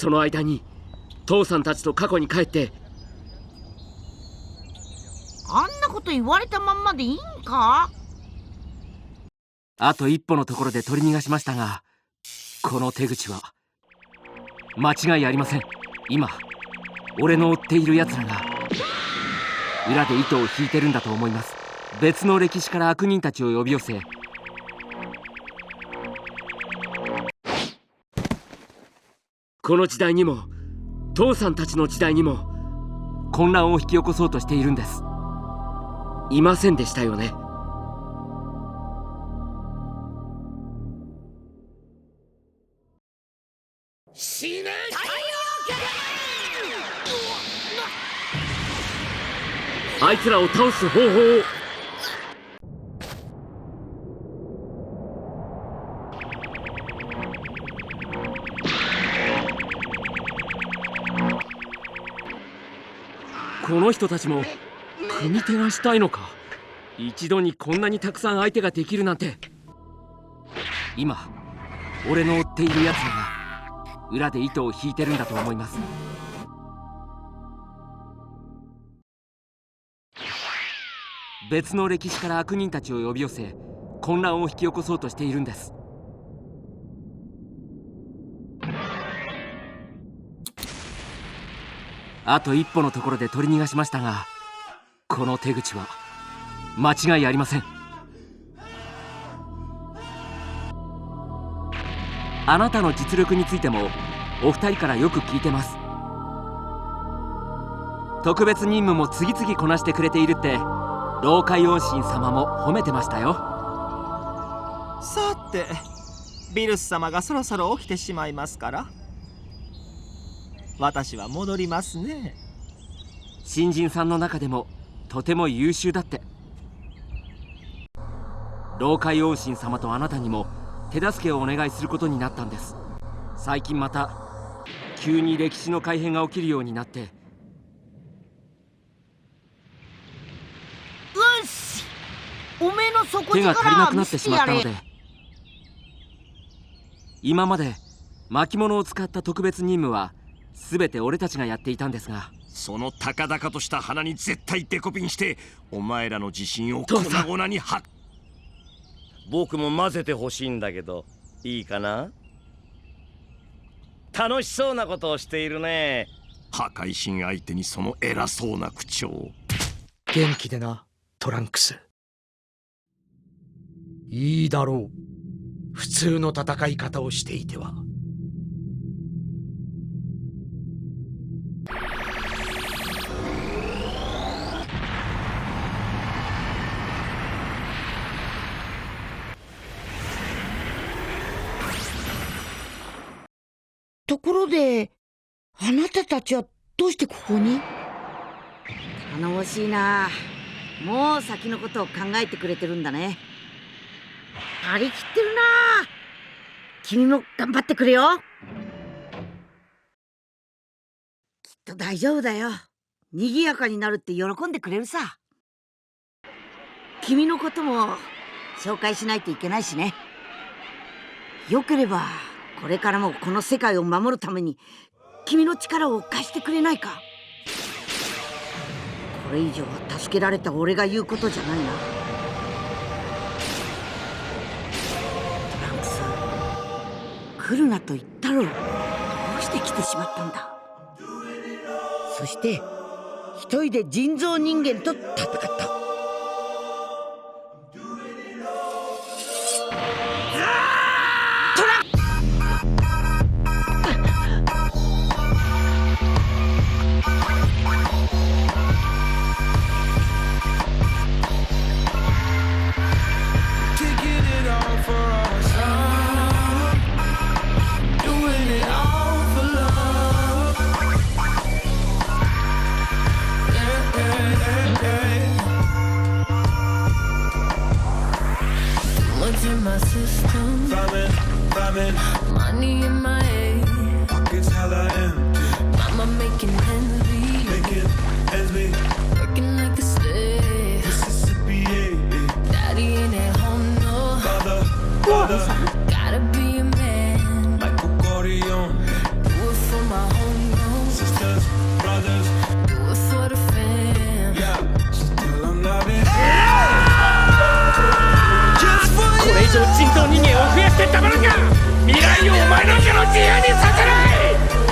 その間に父さんたちと過去に帰って。あんなこと言われたまんまでいいんか？あと一歩のところで取り逃がしましたが、この手口は間違いありません。今俺の追っている奴らが裏で糸を引いてるんだと思います。別の歴史から悪人たちを呼び寄せ、この時代にも父さんたちの時代にも混乱を引き起こそうとしているんです。いませんでしたよね。死ねあいつらを倒す方法を。この人たちも組手がしたいのか。一度にこんなにたくさん相手ができるなんて。今俺の追っている奴らが裏で糸を引いてるんだと思います。別の歴史から悪人たちを呼び寄せ混乱を引き起こそうとしているんです。あと一歩のところで取り逃がしましたが、この手口は間違いありません。あなたの実力についてもお二人からよく聞いてます。特別任務も次々こなしてくれているって老海王神様も褒めてましたよ。さてビルス様がそろそろ起きてしまいますから、私は戻りますね。新人さんの中でもとても優秀だって。老海王神様とあなたにも手助けをお願いすることになったんです。最近また急に歴史の改変が起きるようになって。よし、おめえの底手が足りな力くなってしまったので、今まで巻物を使った特別任務は全て俺たちがやっていたんですが、その高々とした鼻に絶対デコピンしてお前らの自信を粉々には。僕も混ぜてほしいんだけどいいかな。楽しそうなことをしているね。破壊神相手にその偉そうな口調。元気でなトランクス。いいだろう。普通の戦い方をしていては。ところで、あなたたちはどうしてここに？頼もしいな。もう先のことを考えてくれてるんだね。張り切ってるな。君も頑張ってくれよ。きっと大丈夫だよ。賑やかになるって喜んでくれるさ。君のことも紹介しないといけないしね。よければこれからもこの世界を守るために君の力を貸してくれないか。これ以上は助けられた俺が言うことじゃないな。トランクス、来るなと言ったろう。どうして来てしまったんだ。そして一人で人造人間と戦った。してたまるか。未来をお前なんかの自由にさせない。